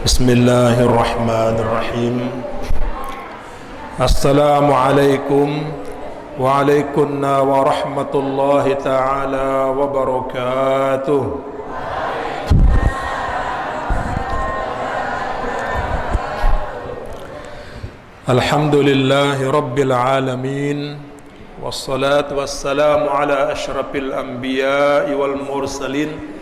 Bismillahirrahmanirrahim. Assalamualaikum waalaikumsalam warahmatullahi ta'ala wabarakatuh. Alhamdulillahi rabbil alamin. Wassalatu wassalamu ala asyrafil anbiya'i wal mursalin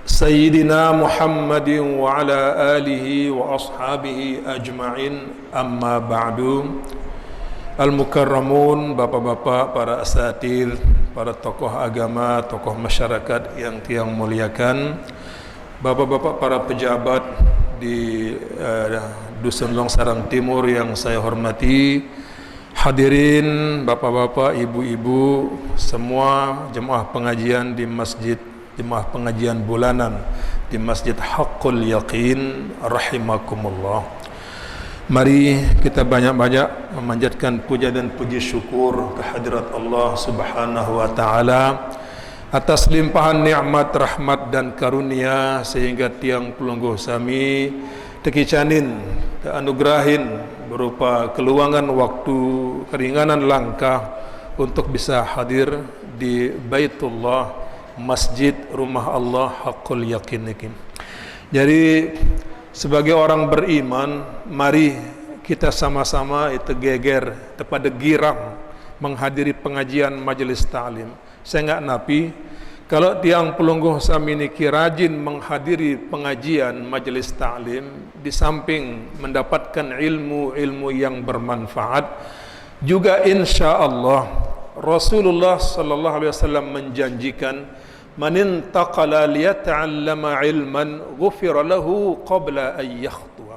Sayyidina Muhammadin wa ala alihi wa ashabihi ajma'in. Amma ba'du. Al-mukarramun, bapak-bapak, para asatir, para tokoh agama, tokoh masyarakat yang tiang muliakan, bapak-bapak para pejabat di Dusun Longsarang Timur yang saya hormati, hadirin bapak-bapak, ibu-ibu, semua jemaah pengajian di masjid, jemaah pengajian bulanan di Masjid Haqqul Yaqin rahimakumullah. Mari kita banyak-banyak memanjatkan puja dan puji syukur kehadirat Allah Subhanahu wa taala atas limpahan nikmat, rahmat dan karunia sehingga tiang pelungguh sami tekicanin keanugerahin berupa keluangan waktu, keringanan langkah untuk bisa hadir di Baitullah, masjid rumah Allah Haqqul Yaqin. Jadi sebagai orang beriman, mari kita sama-sama itu geger kepada girang menghadiri pengajian majelis ta'lim. Saya enggak napi kalau tiang pelungguh sami niki rajin menghadiri pengajian majelis ta'lim, di samping mendapatkan ilmu yang bermanfaat, juga insyaallah Rasulullah sallallahu alaihi wasallam menjanjikan, man intaqala liyata'allama ilman ghufira lahu qabla an yakhtuwa.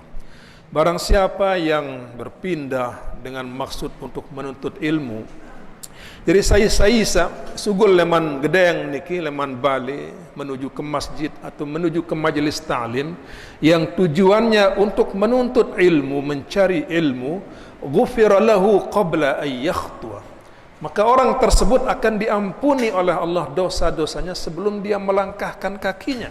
Barang siapa yang berpindah dengan maksud untuk menuntut ilmu, jadi saya sugul leman gedeng niki, leman bali menuju ke masjid atau menuju ke majelis ta'lim yang tujuannya untuk menuntut ilmu, mencari ilmu, ghufira lahu qabla an yakhtuwa, maka orang tersebut akan diampuni oleh Allah dosa-dosanya sebelum dia melangkahkan kakinya.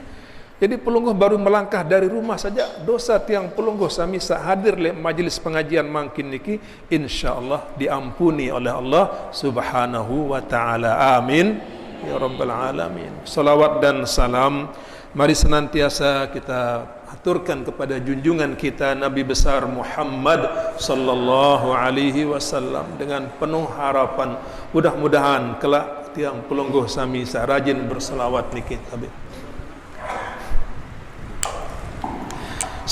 Jadi pelungguh baru melangkah dari rumah saja, dosa tiang pelungguh sami hadir le majelis pengajian mangkin niki insyaallah diampuni oleh Allah Subhanahu wa taala. Amin ya rabbal alamin. Salawat dan salam mari senantiasa kita aturkan kepada junjungan kita Nabi besar Muhammad sallallahu alaihi wasallam dengan penuh harapan mudah-mudahan kelak tiang pelungguh sami rajin berselawat niki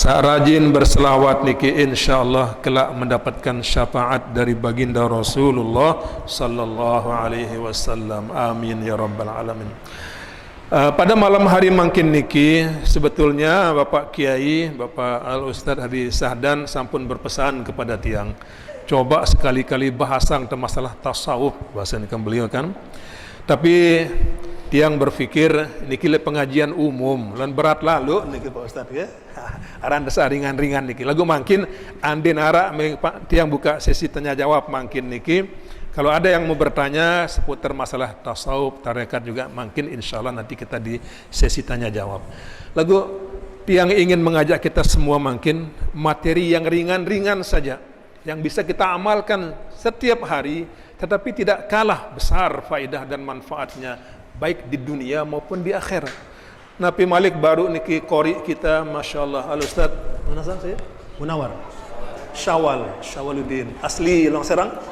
rajin berselawat niki insyaallah kelak mendapatkan syafaat dari baginda Rasulullah sallallahu alaihi wasallam. Amin ya rabbal alamin. Pada malam hari mangkin niki sebetulnya Bapak Kiai, Bapak Al-Ustaz Hadi Sahdan sampun berpesan kepada tiang, coba sekali-kali bahasang tentang masalah tasawuf, bahasa ini kan beliau kan. Tapi tiang berpikir niki le pengajian umum lan berat lalu niki Pak Ustaz ya. Aran desa ringan-ringan niki. Lagu mangkin andin ara tiang buka sesi tanya jawab mangkin niki. Kalau ada yang mau bertanya seputar masalah tasawuf, tarekat juga mungkin insyaallah nanti kita di sesi tanya jawab. Lagu tiang ingin mengajak kita semua mungkin materi yang ringan-ringan saja yang bisa kita amalkan setiap hari, tetapi tidak kalah besar faedah dan manfaatnya baik di dunia maupun di akhirat. Nabi Malik baru niki qori kita, masyaallah. Al Ustaz mana saya? Munawar. Syawaluddin asli Longserang.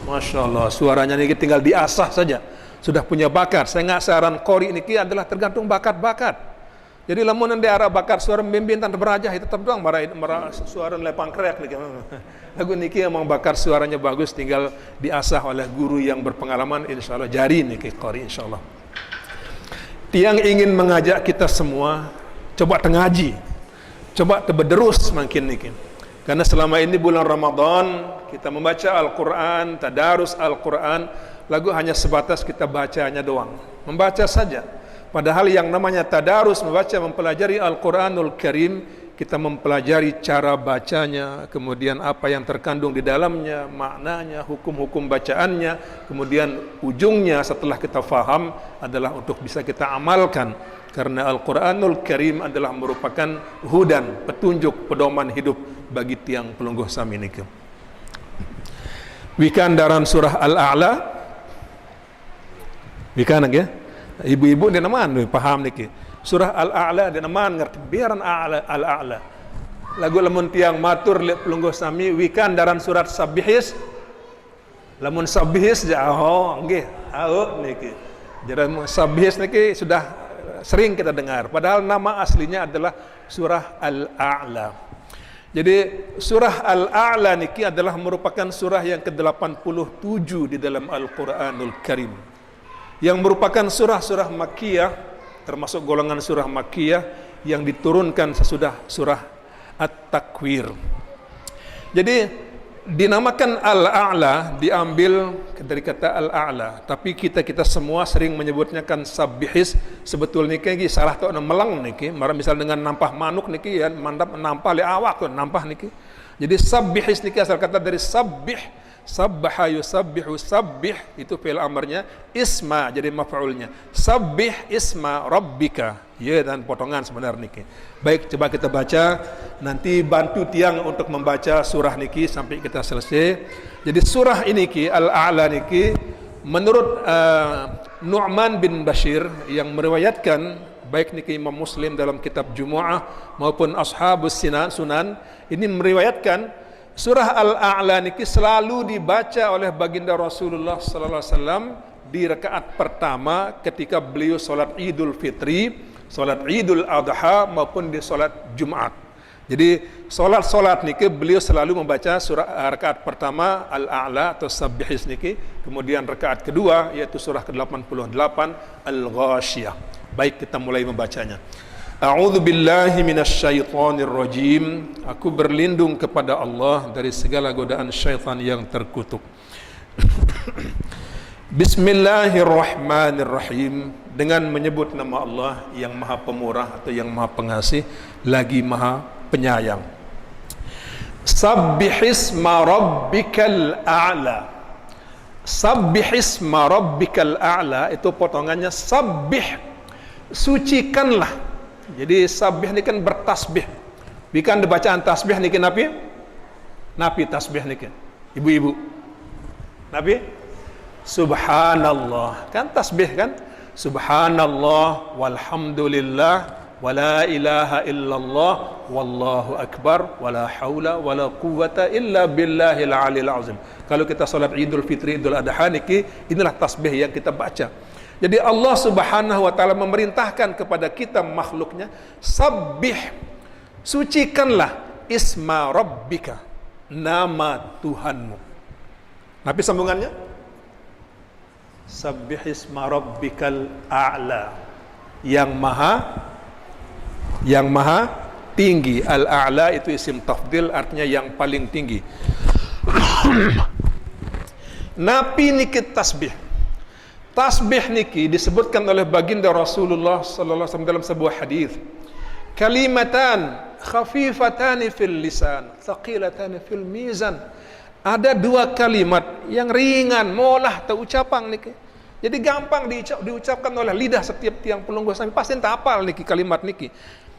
Masya Allah, suaranya ini tinggal diasah saja, sudah punya bakat. Saya nggak saran qori niki adalah tergantung bakat-bakat. Jadi lamun anda arah bakat suara memimpin tanpa berajah itu tetap doang marah suara lepang krek niki. Lagu niki emang bakat suaranya bagus, tinggal diasah oleh guru yang berpengalaman. Insya Allah jari niki qori insya Allah. Tiang ingin mengajak kita semua coba tengaji, coba tebederus makin niki. Karena selama ini bulan Ramadan kita membaca Al-Quran, tadarus Al-Quran, lagu hanya sebatas kita bacanya doang, membaca saja. Padahal yang namanya tadarus, membaca, mempelajari Al-Quranul Karim, kita mempelajari cara bacanya, kemudian apa yang terkandung di dalamnya, maknanya, hukum-hukum bacaannya, kemudian ujungnya setelah kita faham adalah untuk bisa kita amalkan. Karena Al-Quranul Karim adalah merupakan hudan, petunjuk, pedoman hidup bagi tiang pelungguh sami niki. Wikan dalam surah Al-A'la, wikan ya, ibu-ibu dia naman paham niki. Surah Al-A'la dia naman ngerti biaran Al-A'la. Lagu lamun tiang matur lihat pelungguh sami wikan dalam surat Sabihis. Lamun Sabihis jauh nggih, niki. Jadi Sabihis niki sudah sering kita dengar, padahal nama aslinya adalah surah Al-A'la. Jadi surah Al-A'la niki adalah merupakan surah yang ke-87 di dalam Al-Quranul Karim, yang merupakan surah-surah Makkiyah, termasuk golongan surah Makkiyah yang diturunkan sesudah surah At-Takwir. Jadi dinamakan Al-A'la diambil dari kata Al-A'la, tapi kita semua sering menyebutnya kan Sabihis. Sebetulnya niki salah tu melang niki, mara misal dengan nampah manuk niki ya, mandap nampah li awak tu nampah niki. Jadi Sabihis niki asal kata dari sabih, sabbaha yusabbihu, sabbih itu fi'il amarnya, isma jadi maf'ulnya, sabbih isma rabbika, ya, dan potongan sebenarnya niki. Baik, coba kita baca, nanti bantu tiang untuk membaca surah niki sampai kita selesai. Jadi surah ini ki Al-A'la niki menurut Nu'man bin Bashir yang meriwayatkan, baik niki Imam Muslim dalam kitab Jumu'ah maupun Ashabus Sunan, ini meriwayatkan surah Al-A'la niki selalu dibaca oleh baginda Rasulullah sallallahu alaihi wasallam di rakaat pertama ketika beliau salat Idul Fitri, salat Idul Adha maupun di salat Jumat. Jadi salat niki beliau selalu membaca surah rakaat pertama Al-A'la atau Sabihis niki, kemudian rakaat kedua yaitu surah ke-88 Al-Ghashiyah. Baik, kita mulai membacanya. A'udzu billahi minasyaitonir rajim. Aku berlindung kepada Allah dari segala godaan syaitan yang terkutuk. Bismillahirrahmanirrahim. Dengan menyebut nama Allah yang Maha Pemurah atau yang Maha Pengasih lagi Maha Penyayang. Sabbihisma rabbikal a'la. Sabbihisma rabbikal a'la itu potongannya sabbih, sucikanlah. Jadi sabih ini kan bertasbih. Bukan bacaan tasbih niki napi? Napi tasbih niki. Ibu-ibu. Napi? Subhanallah. Kan tasbih kan? Subhanallah walhamdulillah wala ilaha illallah wallahu akbar wala haula wala quwwata illa billahil aliyil azim. Kalau kita salat Idul Fitri, Idul Adha niki, inilah tasbih yang kita baca. Jadi Allah Subhanahu wa taala memerintahkan kepada kita makhluknya, sabbih, sucikanlah isma rabbika, nama Tuhanmu. Tapi sambungannya sabbih isma rabbikal a'la, yang maha tinggi. Al-a'la itu isim tafdil, artinya yang paling tinggi. Napi niki tasbih. Tasbih niki disebutkan oleh baginda Rasulullah sallallahu alaihi wasallam dalam sebuah hadis. Kalimatan khafifatani fil lisan, thaqilatani fil mizan. Ada dua kalimat yang ringan, molah terucapan niki. Jadi gampang diucapkan oleh lidah setiap tiang pelungguh sami. Pasti tak hafal niki kalimat niki.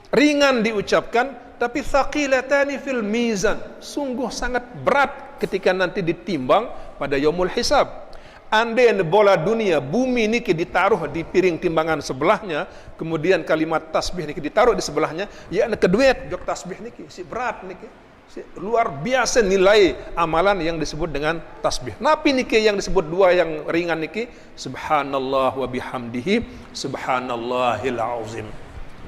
Ringan diucapkan, tapi thaqilatani fil mizan. Sungguh sangat berat ketika nanti ditimbang pada yaumul hisab. Andai bola dunia, bumi niki ditaruh di piring timbangan sebelahnya, kemudian kalimat tasbih niki ditaruh di sebelahnya, ya kedua jok tasbih niki si berat niki, si luar biasa nilai amalan yang disebut dengan tasbih. Napi niki yang disebut dua yang ringan niki, subhanallah wa bihamdihi, subhanallahil azim.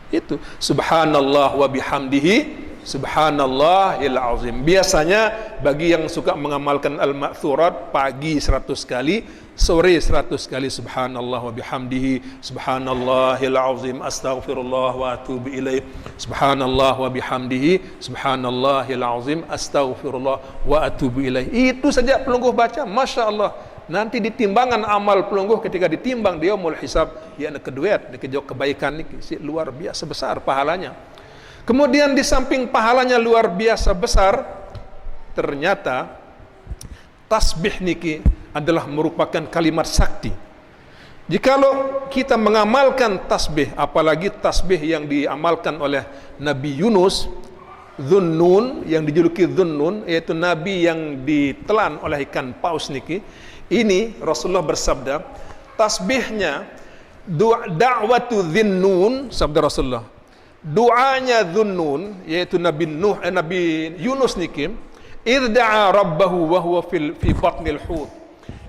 Itu subhanallah wa bihamdihi, subhanallahil azim. Biasanya bagi yang suka mengamalkan al-ma'thurat, pagi 100 kali, sore 100 kali subhanallah wa bihamdihi, subhanallahil azim, astaghfirullah wa atubu ilaih, subhanallah wa bihamdihi, subhanallahil azim, astaghfirullah wa atubu ilaih. Itu saja pelungguh baca, Masya Allah. Nanti ditimbangan amal pelungguh ketika ditimbang di yaumul hisab, ya kedua dikejauh kebaikan ini luar biasa besar pahalanya. Kemudian di samping pahalanya luar biasa besar, ternyata tasbih niki adalah merupakan kalimat sakti. Jikalau kita mengamalkan tasbih, apalagi tasbih yang diamalkan oleh Nabi Yunus Dhunnun, yang dijuluki Dhunnun, yaitu Nabi yang ditelan oleh ikan paus niki, ini Rasulullah bersabda, tasbihnya da'watu Dhunnun, sabda Rasulullah, doanya Dhunnun, yaitu Nabi Yunus niki, irda'a rabbahu wa huwa fi batnil hut,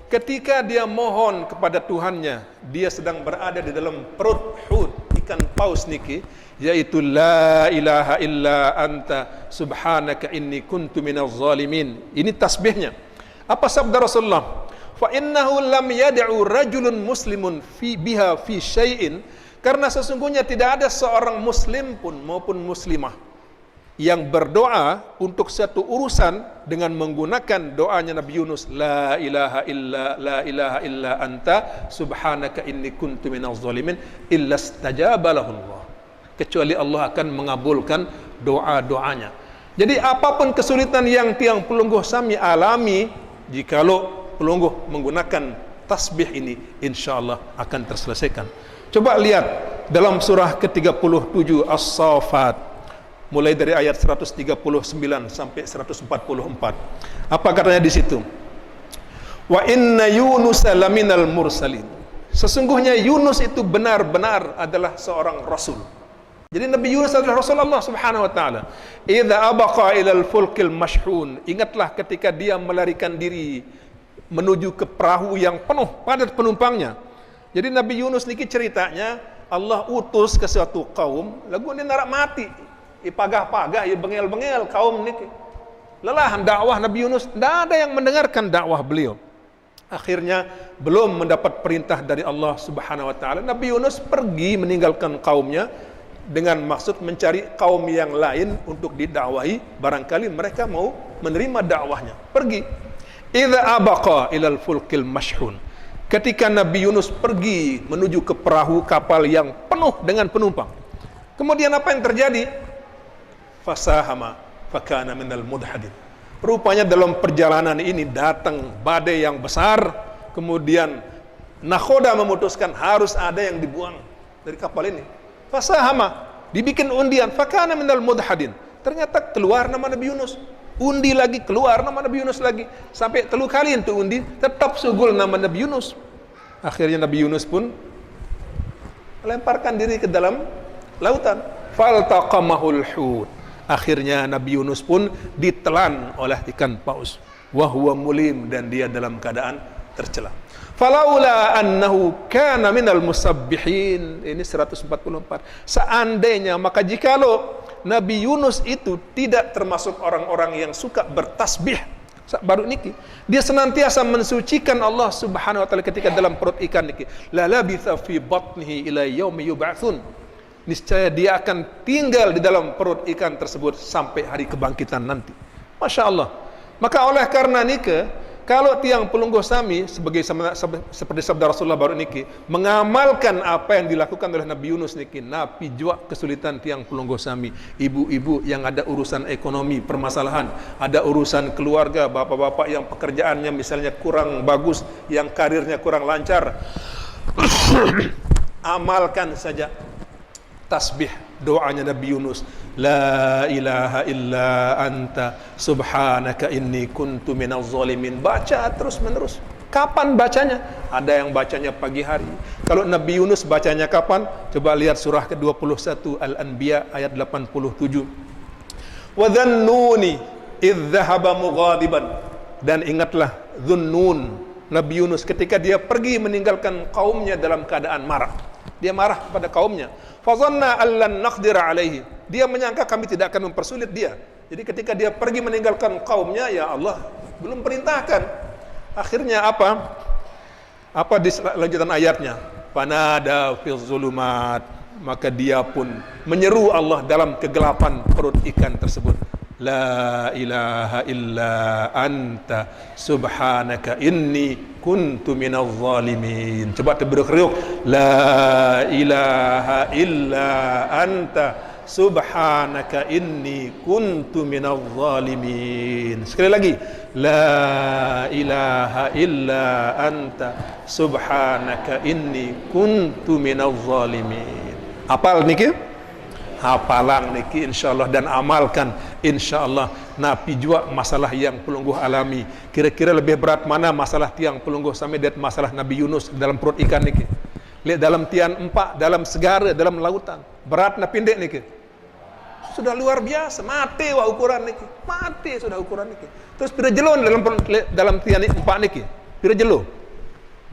ketika dia mohon kepada Tuhannya, dia sedang berada di dalam perut hut, ikan paus niki, yaitu la ilaha illa anta subhanaka inni kuntu minaz zalimin. Ini tasbihnya. Apa sabda Rasulullah? Fa innahu lam yad'u rajulun muslimun biha fi syai'in, karena sesungguhnya tidak ada seorang muslim pun maupun muslimah yang berdoa untuk satu urusan dengan menggunakan doanya Nabi Yunus, la ilaha illa anta subhanaka inni kuntu minaz zalimin, illa istajaba lahu Allah, kecuali Allah akan mengabulkan doa-doanya. Jadi apapun kesulitan yang tiang pelungguh sami alami, jikalau pelungguh menggunakan tasbih ini, insyaallah akan terselesaikan. Coba lihat dalam surah ke-37 As-Saffat, mulai dari ayat 139 sampai 144. Apa katanya di situ? Wa inna Yunus laminal mursalin. Sesungguhnya Yunus itu benar-benar adalah seorang rasul. Jadi Nabi Yunus adalah Rasulullah subhanahu wa ta'ala. Idza abaqa ilal fulkil mashhun. Ingatlah ketika dia melarikan diri menuju ke perahu yang penuh padat penumpangnya. Jadi Nabi Yunus niki ceritanya, Allah utus ke suatu kaum, lagu ini narak mati, ipagah-pagah, bengel-bengel kaum niki. Lelah dakwah Nabi Yunus, tidak ada yang mendengarkan dakwah beliau. Akhirnya belum mendapat perintah dari Allah subhanahu wa ta'ala, Nabi Yunus pergi meninggalkan kaumnya dengan maksud mencari kaum yang lain untuk didakwahi, barangkali mereka mau menerima dakwahnya. Pergi. Idza abaqa ilal fulkil mashhun. Ketika Nabi Yunus pergi menuju ke perahu kapal yang penuh dengan penumpang. Kemudian apa yang terjadi? Fasahama fakana minal mudhadin. Rupanya dalam perjalanan ini datang badai yang besar, kemudian nakhoda memutuskan harus ada yang dibuang dari kapal ini. Fasahama, dibikin undian, fakana minal mudhadin. Ternyata keluar nama Nabi Yunus. Undi lagi, keluar nama Nabi Yunus lagi. Sampai 3 kali itu undi, tetap sugul nama Nabi Yunus. Akhirnya Nabi Yunus pun lemparkan diri ke dalam lautan. Faltaqamahul hut. Akhirnya Nabi Yunus pun ditelan oleh ikan paus. Wahuwa mulim, dan dia dalam keadaan tercela. Falaula annahu kana minal musabbihin. Ini 144. Seandainya, maka jikalau Nabi Yunus itu tidak termasuk orang-orang yang suka bertasbih, baru niki, dia senantiasa mensucikan Allah subhanahu wa ta'ala ketika dalam perut ikan niki, la labitha fi batnihi ila yaumi yub'atsun. Niscaya dia akan tinggal di dalam perut ikan tersebut sampai hari kebangkitan nanti. Masya Allah. Maka oleh karena nike, kalau tiang pelungguh sami seperti sabda Rasulullah baru niki, mengamalkan apa yang dilakukan oleh Nabi Yunus niki, napi jua kesulitan tiang pelungguh sami, ibu-ibu yang ada urusan ekonomi, permasalahan, ada urusan keluarga, bapak-bapak yang pekerjaannya misalnya kurang bagus, yang karirnya kurang lancar. Amalkan saja tasbih doanya Nabi Yunus, la ilaha illa anta subhanaka inni kuntu minaz zalimin. Baca terus menerus. Kapan bacanya? Ada yang bacanya pagi hari. Kalau Nabi Yunus bacanya kapan? Coba lihat surah ke-21 Al-Anbiya ayat 87. Wa dhannuni idh dhahaba mughadiban. Dan ingatlah Dhunnun, Nabi Yunus ketika dia pergi meninggalkan kaumnya dalam keadaan marah. Dia marah kepada kaumnya. Fazanna allan naqdira alaihi. Dia menyangka kami tidak akan mempersulit dia. Jadi ketika dia pergi meninggalkan kaumnya, ya Allah belum perintahkan. Akhirnya apa? Apa di lanjutan ayatnya? Fanada fil zulumat. Maka dia pun menyeru Allah dalam kegelapan perut ikan tersebut. La ilaha illa anta subhanaka inni kuntu minaz zalimin. Coba terberuk-beruk. La ilaha illa anta subhanaka inni kuntu minadh zalimin. Sekali lagi, la ilaha illa anta subhanaka inni kuntu minadh zalimin. Hafal niki? Hafalan niki insyaallah, dan amalkan insyaallah. Napi jua masalah yang pelungguh alami. Kira-kira lebih berat mana masalah tiang pelungguh sampai dat masalah Nabi Yunus dalam perut ikan niki. Lihat dalam tian empak, dalam segara, dalam lautan. Berat na pendek niki. Sudah luar biasa, mati wa ukuran niki. Mati sudah ukuran niki. Terus pira jelon dalam tian empak niki. Pira jelo?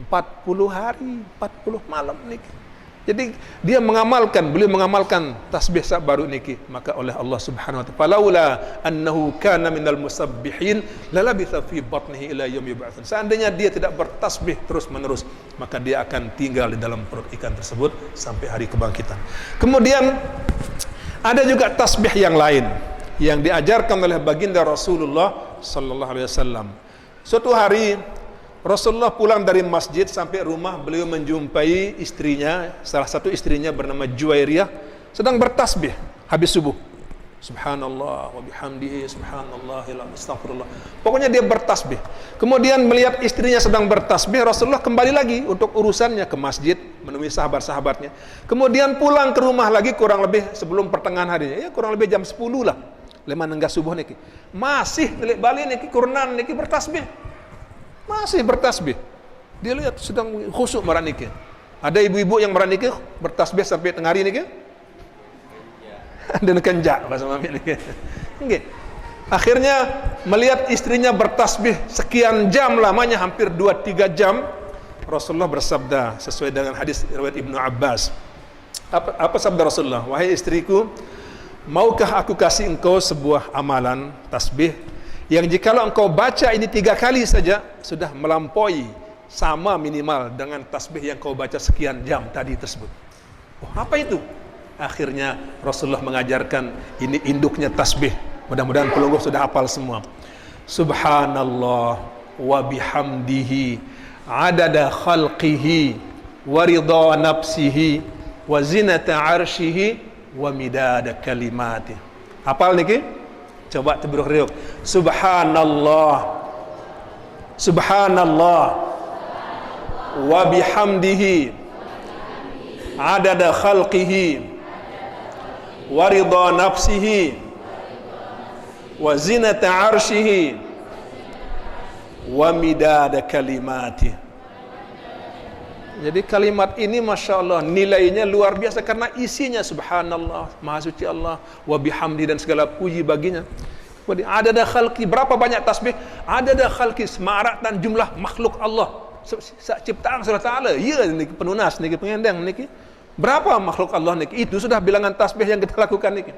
40 hari, 40 malam niki. Jadi beliau mengamalkan tasbih sak baru niki, maka oleh Allah Subhanahu wa taala, "Falaula annahu kana minal musabbihin lalabitha fi batnihi ila yaumi yub'atsun." Seandainya dia tidak bertasbih terus-menerus, maka dia akan tinggal di dalam perut ikan tersebut sampai hari kebangkitan. Kemudian ada juga tasbih yang lain yang diajarkan oleh baginda Rasulullah sallallahu alaihi wasallam. Suatu hari Rasulullah pulang dari masjid, sampai rumah beliau menjumpai istrinya, salah satu istrinya bernama Juwairiyah, sedang bertasbih habis subuh. Subhanallah wa bihamdihi subhanallahil astagfirullah. Pokoknya dia bertasbih. Kemudian melihat istrinya sedang bertasbih, Rasulullah kembali lagi untuk urusannya ke masjid, menemui sahabat-sahabatnya. Kemudian pulang ke rumah lagi kurang lebih sebelum pertengahan harinya, ya kurang lebih jam 10 lah. Lema nenggah subuh niki. Masih telik balik niki kurunan niki bertasbih. Masih bertasbih. Dia lihat sedang khusyuk marah niki. Ada ibu-ibu yang marah niki bertasbih sampai tengah hari niki. Dan kenjak bahasa mami niki. Nggih. Akhirnya melihat istrinya bertasbih sekian jam lamanya, hampir 2-3 jam, Rasulullah bersabda sesuai dengan hadis riwayat Ibnu Abbas. Apa sabda Rasulullah? Wahai istriku, maukah aku kasih engkau sebuah amalan tasbih yang jikalau engkau baca ini 3 kali saja sudah melampaui sama minimal dengan tasbih yang kau baca sekian jam tadi tersebut. Oh, apa itu? Akhirnya Rasulullah mengajarkan ini induknya tasbih. Mudah-mudahan pelungguh sudah hafal semua. Subhanallah wa bihamdihi adada khalqihi wa ridha nafsihi wa zinata arshihi wa midada kalimatih. Hafal niki? Coba tebruk riuk. Subhanallah. Subhanallah. Wa bihamdihi adada khalqihi wa ridha nafsihi wa zinata arshihi wa midada kalimati. Jadi kalimat ini Masya Allah nilainya luar biasa karena isinya subhanallah, maha suci Allah, wa bihamdi, dan segala puji baginya. Adada khalqi, berapa banyak tasbih? Adada khalqi, semarak dan jumlah makhluk Allah ciptaan Allah Ta'ala. Ya, niki penunas, niki pengendang, niki berapa makhluk Allah niki? Itu sudah bilangan tasbih yang kita lakukan niki.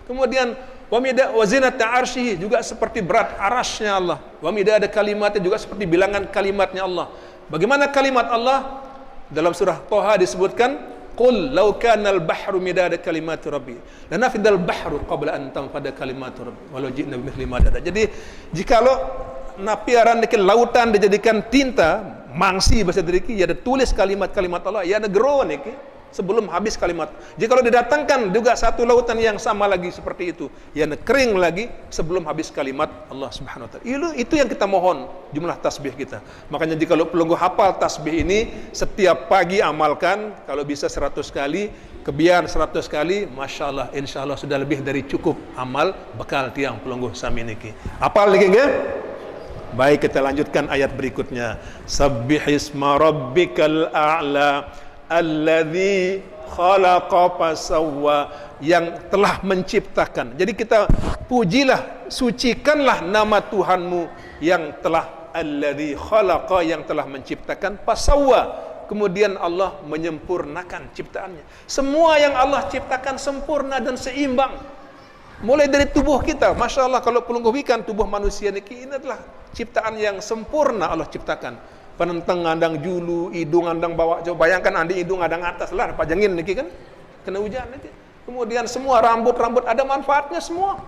Kemudian wa zinata arsyihi, juga seperti berat arasnya Allah. Wa midada kalimatnya, juga seperti bilangan kalimatnya Allah. Bagaimana kalimat Allah? Dalam surah Thaha disebutkan, qul law kana al-bahru midada kalimati rabbi lanafidal bahru qabla an tanfada kalimatu rabbi walau ji'na bimithli madada. Jadi jikalau napiaran niki lautan dijadikan tinta mangsi bahasa diriki, ya ada tulis kalimat-kalimat Allah, ya ada gero niki sebelum habis kalimat. Jika kalau didatangkan juga satu lautan yang sama lagi seperti itu, yang kering lagi sebelum habis kalimat Allah Subhanahu wa taala. Itu yang kita mohon, jumlah tasbih kita. Makanya jika kalau pelungguh hafal tasbih ini setiap pagi amalkan, kalau bisa 100 kali, kebiar 100 kali, Masya Allah, insya Allah sudah lebih dari cukup amal bekal tiang pelungguh sami niki. Hafal niki nggih? Baik, kita lanjutkan ayat berikutnya. Sabbihisma rabbikal a'la alladzi khalaqa fasawwa, yang telah menciptakan. Jadi kita pujilah, sucikanlah nama Tuhanmu yang telah alladzi khalaqa, yang telah menciptakan, fasawwa, kemudian Allah menyempurnakan ciptaannya. Semua yang Allah ciptakan sempurna dan seimbang. Mulai dari tubuh kita, Masya Allah, kalau pelungguh ikan tubuh manusia ini adalah ciptaan yang sempurna Allah ciptakan. Penentang andang julu, hidung andang bawah. Coba bayangkan andi hidung andang atas lah, pajangin niki kan, kena hujan nanti. Kemudian semua rambut-rambut ada manfaatnya semua.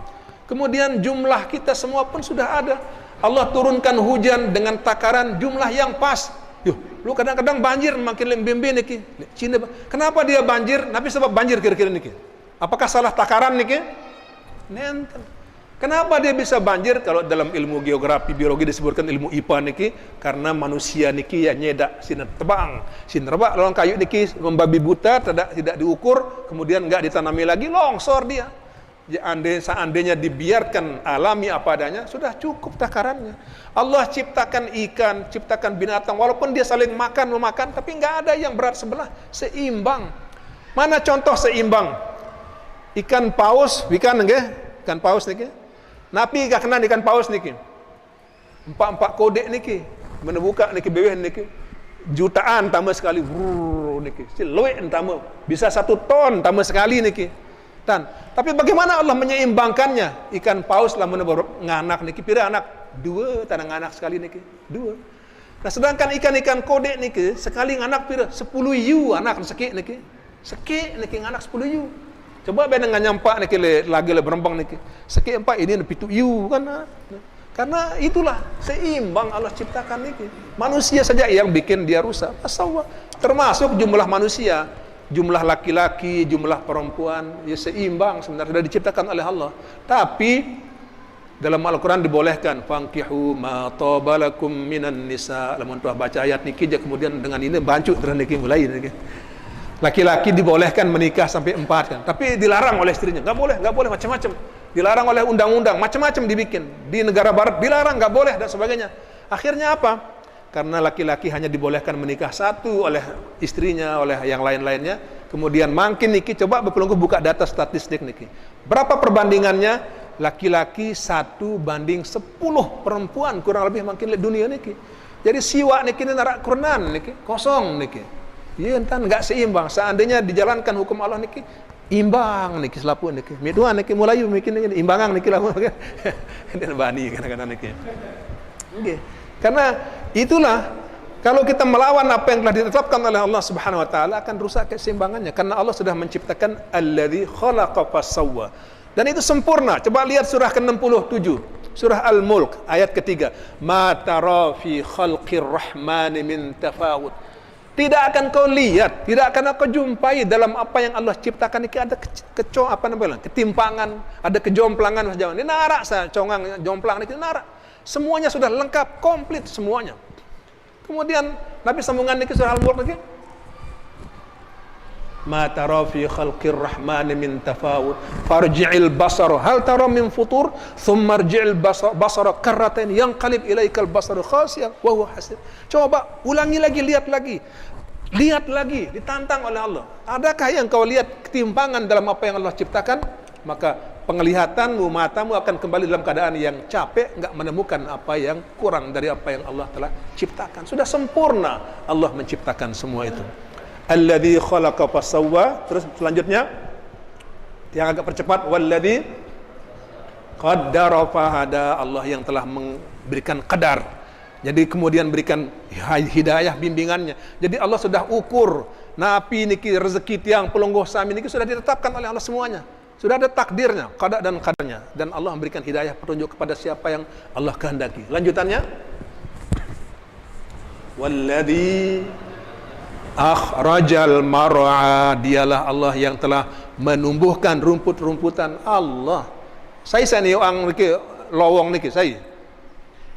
Kemudian jumlah kita semua pun sudah ada. Allah turunkan hujan dengan takaran jumlah yang pas. Yuh, lu kadang-kadang banjir makin lembembe niki. Cina, kenapa dia banjir? Nabi sebab banjir kira-kira niki. Apakah salah takaran niki? Nenten. Kenapa dia bisa banjir? Kalau dalam ilmu geografi, biologi disebutkan ilmu IPA niki, karena manusia niki ya nyedak sinar tebak lawan kayu niki membabi buta, tidak diukur, kemudian enggak ditanami lagi, longsor dia. Seandainya dibiarkan alami apa adanya, sudah cukup takarannya. Allah ciptakan ikan, ciptakan binatang, walaupun dia saling memakan, tapi enggak ada yang berat sebelah, seimbang. Mana contoh seimbang? Ikan paus niki. Napi gak kena ikan paus niki. Empat kodek niki. Menebuka niki bebeh niki. Jutaan tambah sekali. Niki. Siluet tambah. Bisa 1 ton tambah sekali niki. Tapi bagaimana Allah menyeimbangkannya? Ikan paus lah nganak niki. Pira anak? 2 tanah nganak sekali niki. 2. Nah sedangkan ikan-ikan kodek niki sekali nganak pira? 10 yu anak sekik niki. Sekik niki nganak 10 yu. Coba beda dengan nyampak niki lagi berembang niki. Sekik 4 ini lebih 7 yu kan. Karena itulah seimbang Allah ciptakan niki. Manusia saja yang bikin dia rusak. Masalah. Termasuk jumlah manusia, jumlah laki-laki, jumlah perempuan, ya seimbang sebenarnya sudah diciptakan oleh Allah. Tapi dalam Al-Quran dibolehkan fankihu ma tabalakum minan nisa. Lamun tuah baca ayat niki kemudian dengan ini bancu terus niki mulai niki. Laki-laki dibolehkan menikah sampai 4 kan, tapi dilarang oleh istrinya. Nggak boleh macam-macam. Dilarang oleh undang-undang, macam-macam dibikin. Di negara barat dilarang, nggak boleh dan sebagainya. Akhirnya apa? Karena laki-laki hanya dibolehkan menikah 1 oleh istrinya, oleh yang lain-lainnya. Kemudian makin niki, coba Bapak buka data statistik niki. Berapa perbandingannya? Laki-laki 1 banding 10 perempuan, kurang lebih makin dunia niki. Jadi siwa niki narak kurnan niki, kosong niki. Ya entan enggak seimbang. Seandainya dijalankan hukum Allah niki imbang niki selapu niki. Miduan niki mulai bikin ini imbangan niki lah. Dan bani kadang-kadang niki. Nggih. Karena itulah kalau kita melawan apa yang telah ditetapkan oleh Allah Subhanahu wa taala akan rusak keseimbangannya, karena Allah sudah menciptakan alladzi khalaqa fasawwa. Dan itu sempurna. Coba lihat surah ke-67. Surah Al-Mulk ayat ketiga. Ma tara fi khalqir rahmani min tafawut. Tidak akan kau lihat, tidak akan kau jumpai dalam apa yang Allah ciptakan ini ada ketimpangan, ada kejomplangan sejauh ini narak congang jomplang ini narak. Semuanya sudah lengkap, komplit semuanya. Kemudian Nabi sambungan ini surah Al-Mulk lagi. Ma tara fi khalqir rahmani min tafawut farji'il basara hal tara min futur thumma arji'il basara karratain yanqalib ilaikal basaru khasiyan wa huwa hasir. Coba ulangi lagi, lihat lagi, ditantang oleh Allah. Adakah yang kau lihat ketimpangan dalam apa yang Allah ciptakan? Maka penglihatanmu, matamu akan kembali dalam keadaan yang capek, enggak menemukan apa yang kurang dari apa yang Allah telah ciptakan. Sudah sempurna Allah menciptakan semua itu. Alladzi khalaqa fasawwa. Terus selanjutnya yang agak percepat, walladzi qaddara fahada. Allah yang telah memberikan qadar, jadi kemudian berikan hidayah bimbingannya. Jadi Allah sudah ukur napi niki rezeki tiang pelonggoh sami niki sudah ditetapkan oleh Allah semuanya. Sudah ada takdirnya, qada dan qadarnya, dan Allah memberikan hidayah petunjuk kepada siapa yang Allah kehendaki. Lanjutannya, walladzi akhrajal mar'a. Dialah Allah yang telah menumbuhkan rumput-rumputan. Allah. Saya ni orang niki lowong niki saya.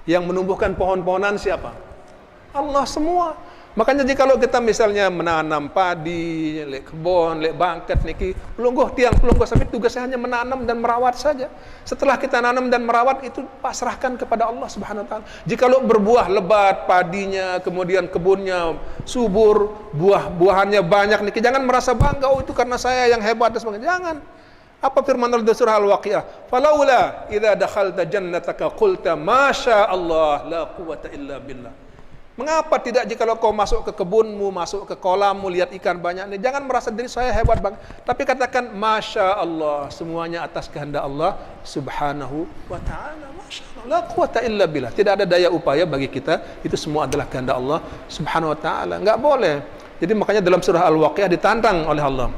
Yang menumbuhkan pohon-pohonan siapa? Allah semua. Makanya jika kalau kita misalnya menanam padi, lek kebon, lek bangket niki, pelungguh sampai tugasnya hanya menanam dan merawat saja. Setelah kita nanam dan merawat itu pasrahkan kepada Allah Subhanahu wa taala. Jika kalau berbuah lebat padinya, kemudian kebunnya subur, buah-buahannya banyak niki, jangan merasa bangga, oh itu karena saya yang hebat dan sebagainya. Jangan. Apa firman Allah di surah Al-Waqiah? Falaula idza dakhalta jannataka qulta masya Allah la quwwata illa billah. Mengapa tidak jika kau masuk ke kebunmu, masuk ke kolammu, lihat ikan banyak ini, jangan merasa diri saya hebat bang, tapi katakan masya Allah, semuanya atas kehendak Allah Subhanahu wa taala. Masya Allah, la quwwata illa billah. Tidak ada daya upaya bagi kita, itu semua adalah kehendak Allah Subhanahu wa taala. Enggak boleh. Jadi makanya dalam surah Al-Waqiah ditantang oleh Allah.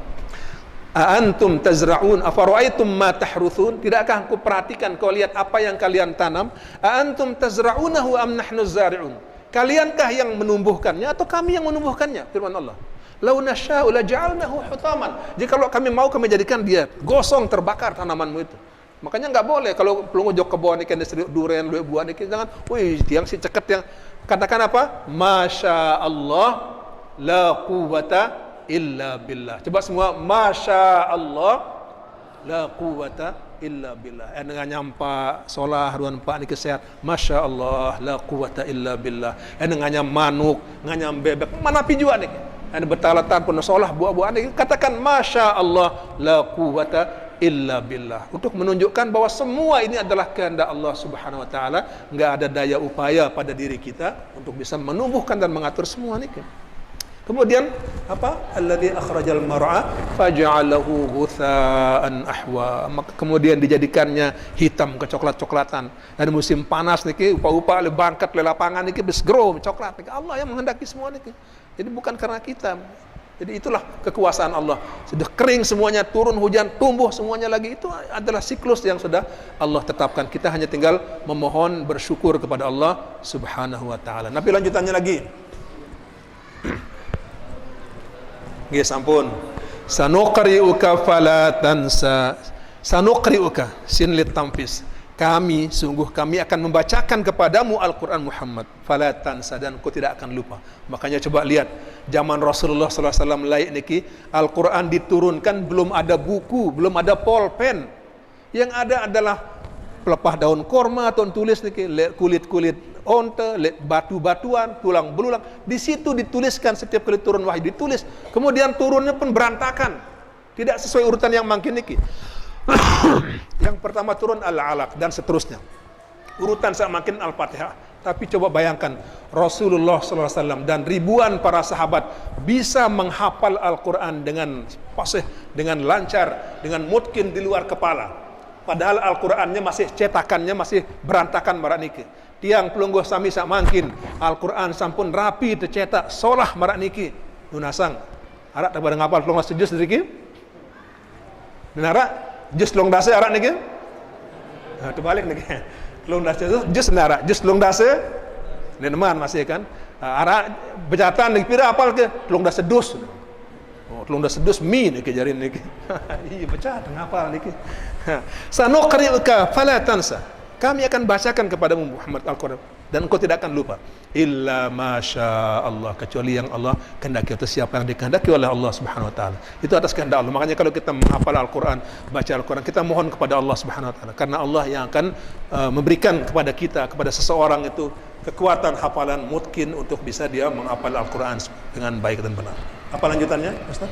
A antum tazra'un afara'aitum ma tahruthun. Tidakkah aku perhatikan, kau lihat apa yang kalian tanam? A antum tazra'unahu am nahnu zari'un. Kaliankah yang menumbuhkannya atau kami yang menumbuhkannya? Firman Allah. Lau nasya'u la ja'alnahu hutaman. Jika kalau kami mau, kami jadikan dia gosong, terbakar tanamanmu itu. Makanya nggak boleh kalau pelungu jok kebon ikan durian lu buah ikan, jangan wih tiang si ceket yang katakan apa? Masya Allah la quwata illa billah. Coba semua Masya Allah la quwata illa billah. Dengan nyampa solah haruan pak ni kesehat. Masya Allah la quwata illa billah. Dengan nyam manuk, nganyam bebek, mana pijuan ni? Ada bertalatan pun solah buah-buah ni katakan Masya Allah la quwata illa billah, untuk menunjukkan bahwa semua ini adalah kehendak Allah Subhanahu wa taala, enggak ada daya upaya pada diri kita untuk bisa menumbuhkan dan mengatur semua ini. Kemudian apa? Alladzi akhrajal mar'a faj'alahu ghutsaan ahwa. Maka kemudian dijadikannya hitam kecoklat-coklatan. Dan musim panas niki upa-upa le bangkat le lapangan niki bes grow coklat niki. Allah yang menghendaki semua niki. Jadi bukan karena kita. Jadi itulah kekuasaan Allah. Sudah kering semuanya, turun hujan, tumbuh semuanya lagi. Itu adalah siklus yang sudah Allah tetapkan. Kita hanya tinggal memohon bersyukur kepada Allah Subhanahu wa taala. Nabi lanjutannya lagi. Nggih sampun. Sanuqri'uka fala tansa. Sanuqri'uka sin lit tamfis. Sungguh kami akan membacakan kepadamu Al-Quran Muhammad, fala tansa, dan kau tidak akan lupa. Makanya coba lihat zaman Rasulullah SAW laik niki, Al-Quran diturunkan belum ada buku, belum ada pulpen. Yang ada adalah pelepah daun korma atau tulis niki, kulit-kulit onta, batu-batuan, tulang belulang. Di situ dituliskan setiap kali turun wahyu ditulis. Kemudian turunnya pun berantakan, tidak sesuai urutan yang makin niki. Yang pertama turun Al-Alaq dan seterusnya. Urutan semakin Al-Fatihah. Tapi coba bayangkan Rasulullah SAW dan ribuan para sahabat bisa menghafal Al-Quran dengan fasih, dengan lancar, dengan mungkin di luar kepala. Padahal Al-Qurannya masih cetakannya masih berantakan maraniki. Tiang pelungguh sami sak mangkin Al-Quran sampun rapi tercetak solah maraniki. Nunasang arak tak pada ngapal pelungguh sejus sedikit. Nara jus long dase arak niki. Nah, terbalik niki. Long dase itu jus nara, jus long dase. Neneman masih kan. Arak bejatan niki pira apal ke? Long dase dus. Oh, long dase dus mi niki jarin niki. Iya becat ngapal niki. Sanuqri'uka fala tansa. Kami akan bacakan kepadamu Muhammad Al-Quran dan engkau tidak akan lupa. Illa masya Allah, kecuali yang Allah kehendaki, atau siapa yang dikehendaki oleh Allah Subhanahu wa taala. Itu atas kehendak Allah. Makanya kalau kita menghafal Al-Quran, baca Al-Quran, kita mohon kepada Allah Subhanahu wa taala, karena Allah yang akan memberikan kepada kita, kepada seseorang itu kekuatan hafalan mungkin untuk bisa dia menghafal Al-Quran dengan baik dan benar. Apa lanjutannya, Ustaz?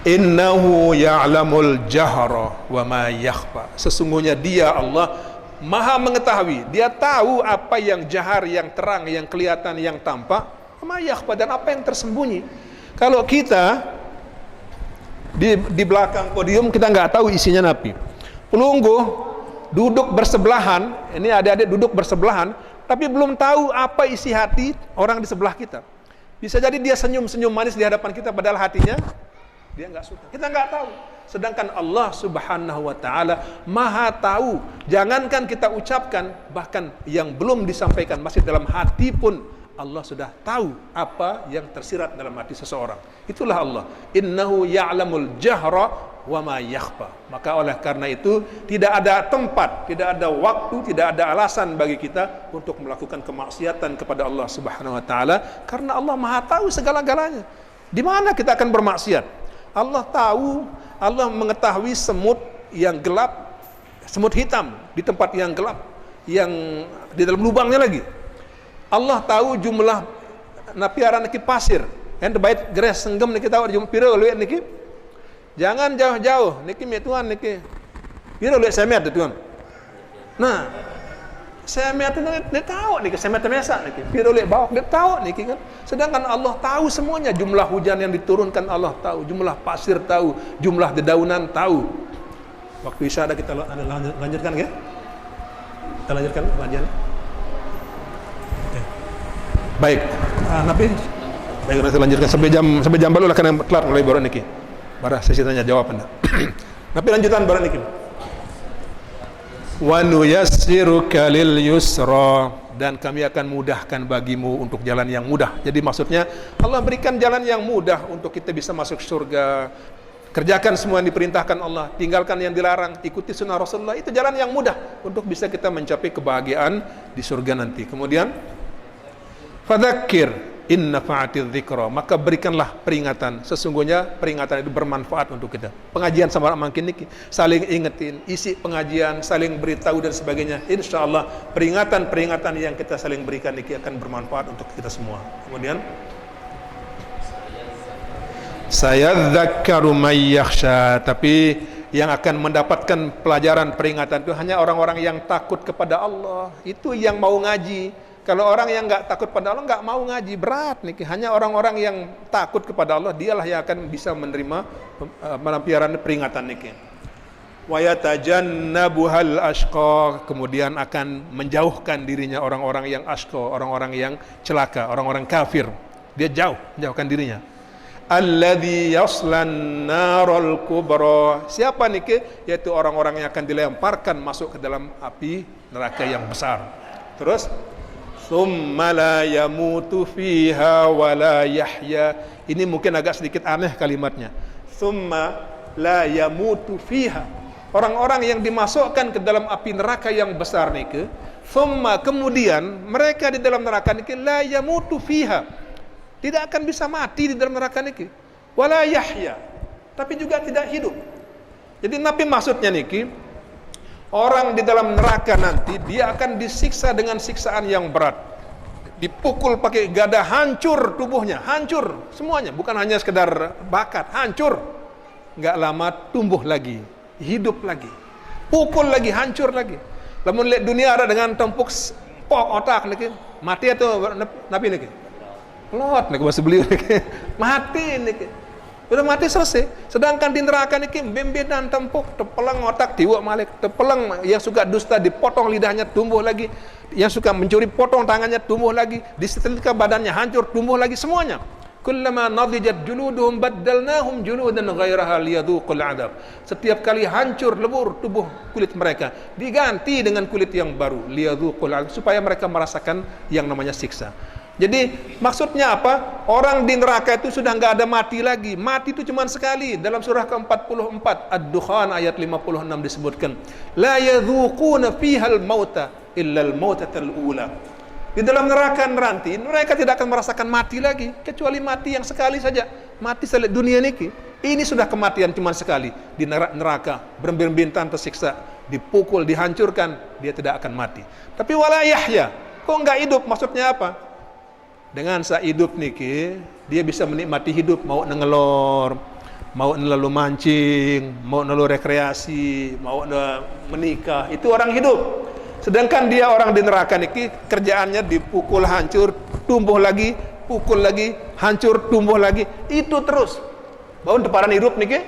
Innahu ya'lamul jahra wa ma yakhfa. Sesungguhnya dia Allah Maha mengetahui, dia tahu apa yang jahar, yang terang, yang kelihatan, yang tampak, wa ma yakhfa, dan apa yang tersembunyi. Kalau kita di belakang podium kita nggak tahu isinya napi. Pelungguh duduk bersebelahan, ini adik-adik duduk bersebelahan, tapi belum tahu apa isi hati orang di sebelah kita. Bisa jadi dia senyum-senyum manis di hadapan kita, padahal hatinya dia nggak suka. Kita nggak tahu. Sedangkan Allah Subhanahu wa taala Maha tahu. Jangankan kita ucapkan, bahkan yang belum disampaikan masih dalam hati pun Allah sudah tahu apa yang tersirat dalam hati seseorang. Itulah Allah. Innahu ya'lamul jahra wa ma yakhfa. Maka oleh karena itu tidak ada tempat, tidak ada waktu, tidak ada alasan bagi kita untuk melakukan kemaksiatan kepada Allah Subhanahu wa taala, karena Allah Maha tahu segala-galanya. Di mana kita akan bermaksiat? Allah tahu, Allah mengetahui semut yang gelap, semut hitam di tempat yang gelap, yang di dalam lubangnya lagi. Allah tahu jumlah napiaran niki pasir, yang terbaik geres senggem niki tahu jumlah pira luet niki. Jangan jauh-jauh niki mi tuan niki. Pira luet semet tuan. Nah, semet itu dia tahu niki, semet biasa niki. Pira luet bawah dia tahu niki kan. Sedangkan Allah tahu semuanya, jumlah hujan yang diturunkan Allah tahu, jumlah pasir tahu, jumlah dedaunan tahu. Waktu isya ada kita lanjutkan ya? Kita lanjutkan pengajian. Baik. Nabi baik, kita lanjutkan sampai jam baru lah kan kelar mulai baru niki. Barah sesi tanya jawab Anda. Nabi lanjutan baru niki. Wa nuyassiruka lil yusra, dan kami akan mudahkan bagimu untuk jalan yang mudah. Jadi maksudnya Allah berikan jalan yang mudah untuk kita bisa masuk surga. Kerjakan semua yang diperintahkan Allah, tinggalkan yang dilarang, ikuti sunnah Rasulullah. Itu jalan yang mudah untuk bisa kita mencapai kebahagiaan di surga nanti. Kemudian fadzakir in nafa'atiz dzikra, maka berikanlah peringatan. Sesungguhnya peringatan itu bermanfaat untuk kita. Pengajian sama makin niki, saling ingetin, isi pengajian, saling beritahu dan sebagainya. Insyaallah peringatan-peringatan yang kita saling berikan niki akan bermanfaat untuk kita semua. Kemudian sayadzakkaru may yakhsha, tapi yang akan mendapatkan pelajaran peringatan itu hanya orang-orang yang takut kepada Allah. Itu yang mau ngaji. Kalau orang yang enggak takut pada Allah enggak mau ngaji, berat nih. Hanya orang-orang yang takut kepada Allah, dialah yang akan bisa menerima pelampiaran peringatan nih. Wa yatajannabuhal ashqa, kemudian akan menjauhkan dirinya orang-orang yang ashqa, orang-orang yang celaka, orang-orang kafir. Dia jauhkan dirinya. Alladzi yaslan narul kubra, siapa nih? Yaitu orang-orang yang akan dilemparkan masuk ke dalam api neraka yang besar. Terus tsumma la yamutu fiha wa la yahya. Ini mungkin agak sedikit aneh kalimatnya. Tsumma la yamutu fiha, orang-orang yang dimasukkan ke dalam api neraka yang besar nih. Tsumma, kemudian mereka di dalam neraka nih la yamutu fiha, tidak akan bisa mati di dalam neraka niki, wala yahya, tapi juga tidak hidup. Jadi nabi maksudnya niki, orang di dalam neraka nanti dia akan disiksa dengan siksaan yang berat, dipukul pakai gada, hancur tubuhnya, hancur semuanya, bukan hanya sekedar bakat, hancur. Nggak lama tumbuh lagi, hidup lagi, pukul lagi, hancur lagi. Lamun lihat dunia ada dengan tempuk otak niki, mati atau nabi niki lot nih bahasa beliau nih, mati nih, udah mati selesai. Sedangkan di neraka nih bembedan tempuk, tepelang otak tiwak malik, tepelang yang suka dusta dipotong lidahnya tumbuh lagi, yang suka mencuri potong tangannya tumbuh lagi, disetrika badannya hancur tumbuh lagi semuanya. Kullama nadijat juluduhum baddalnahum juludan ghairaha liyadhuqul adab. Setiap kali hancur lebur tubuh kulit mereka, diganti dengan kulit yang baru, liyadhuqul adab, supaya mereka merasakan yang namanya siksa. Jadi maksudnya apa? Orang di neraka itu sudah enggak ada mati lagi. Mati itu cuma sekali. Dalam surah ke-44 Ad-Dukhan ayat 56 disebutkan, la yadzuquna fihal mauta illa al-mautatal ula. Di dalam neraka nanti mereka tidak akan merasakan mati lagi, kecuali mati yang sekali saja. Mati selesai dunia niki. Ini sudah kematian cuma sekali. Di neraka berembin-bintan tersiksa, dipukul, dihancurkan, dia tidak akan mati. Tapi wala yahya, kok enggak hidup? Maksudnya apa? Dengan saat hidup niki, dia bisa menikmati hidup, mau nengelor, mau nelalu mancing, mau nelalu rekreasi, mau menikah. Itu orang hidup. Sedangkan dia orang di neraka niki, kerjaannya dipukul hancur, tumbuh lagi, pukul lagi, hancur, tumbuh lagi. Itu terus. Bau deparan hidup niki.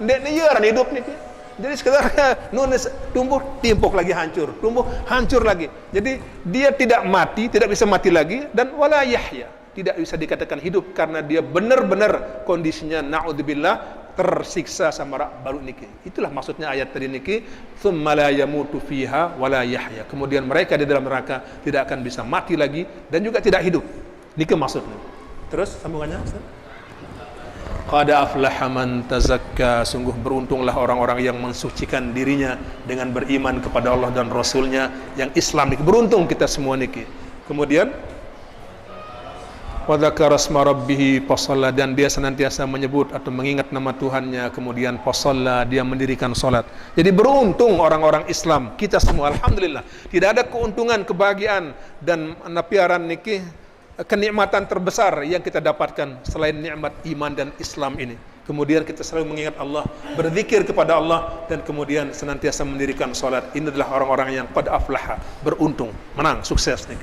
Ndek ni orang hidup niki. Jadi sekedar nulis tumbuh, timpuk lagi hancur, tumbuh, hancur lagi. Jadi dia tidak mati, tidak bisa mati lagi, dan wala yahya, tidak bisa dikatakan hidup karena dia benar-benar kondisinya naudzubillah tersiksa sama baru niki. Itulah maksudnya ayat tadi niki, tsumma la yamutu fiha wala yahya. Kemudian mereka di dalam neraka tidak akan bisa mati lagi dan juga tidak hidup. Niki maksudnya. Terus sambungannya, Ustaz? Qad aflaha man tazakka, sungguh beruntunglah orang-orang yang mensucikan dirinya dengan beriman kepada Allah dan Rasulnya yang Islam. Beruntung kita semua niki. Kemudian wa dzakara asma rabbih fasalla, dan dia senantiasa menyebut atau mengingat nama Tuhannya, kemudian fasalla, dia mendirikan salat. Jadi beruntung orang-orang Islam, kita semua alhamdulillah. Tidak ada keuntungan, kebahagiaan dan napiaran niki, kenikmatan terbesar yang kita dapatkan selain nikmat iman dan Islam ini. Kemudian kita selalu mengingat Allah, berzikir kepada Allah, dan kemudian senantiasa mendirikan salat. Ini adalah orang-orang yang qad aflaha, beruntung, menang, sukses nih.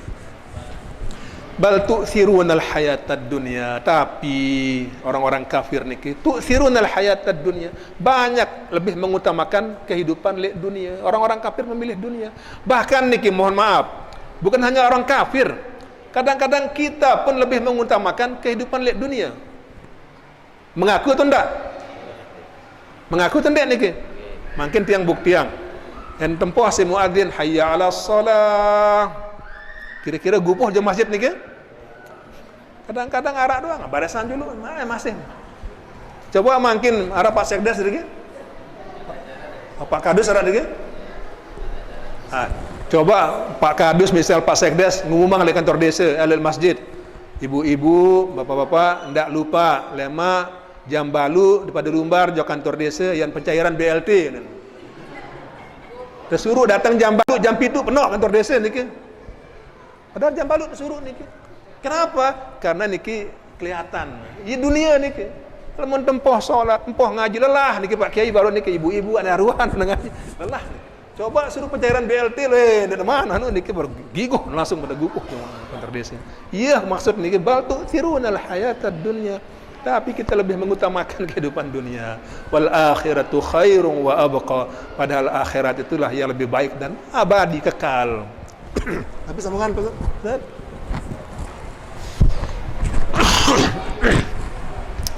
Bal tu'thirunal hayatad dunya, tapi orang-orang kafir niki tu'thirunal hayatad dunya, banyak lebih mengutamakan kehidupan lek dunia. Orang-orang kafir memilih dunia. Bahkan niki mohon maaf, bukan hanya orang kafir, kadang-kadang kita pun lebih mengutamakan kehidupan lek dunia. Mengaku atau enggak? Mengaku atau enggak niki? Makin tiang buktiang. yang tempoh si muadzin hayya 'alas shalah. Kira-kira gupuh di masjid nih ke? Kadang-kadang arak doang, barisan dulu, masih. Coba makin arah Pak Sekdes sedikit. Pak Kadus arah sedikit. Coba Pak Kadus misal Pak Sekdes ngumumang di kantor desa, alil masjid. Ibu-ibu, bapak-bapak, ndak lupa lema jam balu daripada lumbar jauh kantor desa yang pencairan BLT. Tersuruh datang jam balu, jam 7 penuh kantor desa niki. Padahal jam balu tersuruh niki. Kenapa? Karena niki kelihatan. Di dunia niki. Kalau mau tempoh sholat, tempoh ngaji lelah niki Pak Kiai baru niki ibu-ibu ada aruan ngaji lelah. Coba suruh pencairan BLT dari mana niki baru giguh langsung pada guguh kantor desa. Iya maksud niki bal tu'thirunal hayatad dunya. Tapi kita lebih mengutamakan kehidupan dunia. Wal akhiratu khairun wa abqa. Padahal akhirat itulah yang lebih baik dan abadi kekal. Tapi sambungan Pak.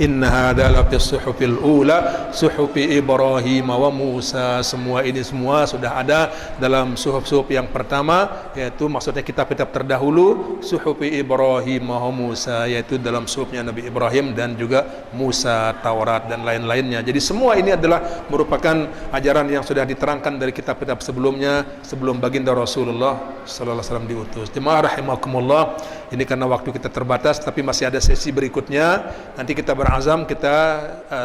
Inna hadza la fis suhufil ula suhufi Ibrahim wa Musa. Semua ini semua sudah ada dalam suhuf-suhuf yang pertama, yaitu maksudnya kitab-kitab terdahulu, suhufi Ibrahim wa Musa, yaitu dalam suhufnya Nabi Ibrahim dan juga Musa, Taurat dan lain-lainnya. Jadi semua ini adalah merupakan ajaran yang sudah diterangkan dari kitab-kitab sebelumnya, sebelum baginda Rasulullah sallallahu alaihi wasallam diutus. Jemaah rahimakumullah, ini karena waktu kita terbatas, tapi masih ada sesi berikutnya. Nanti kita berazam kita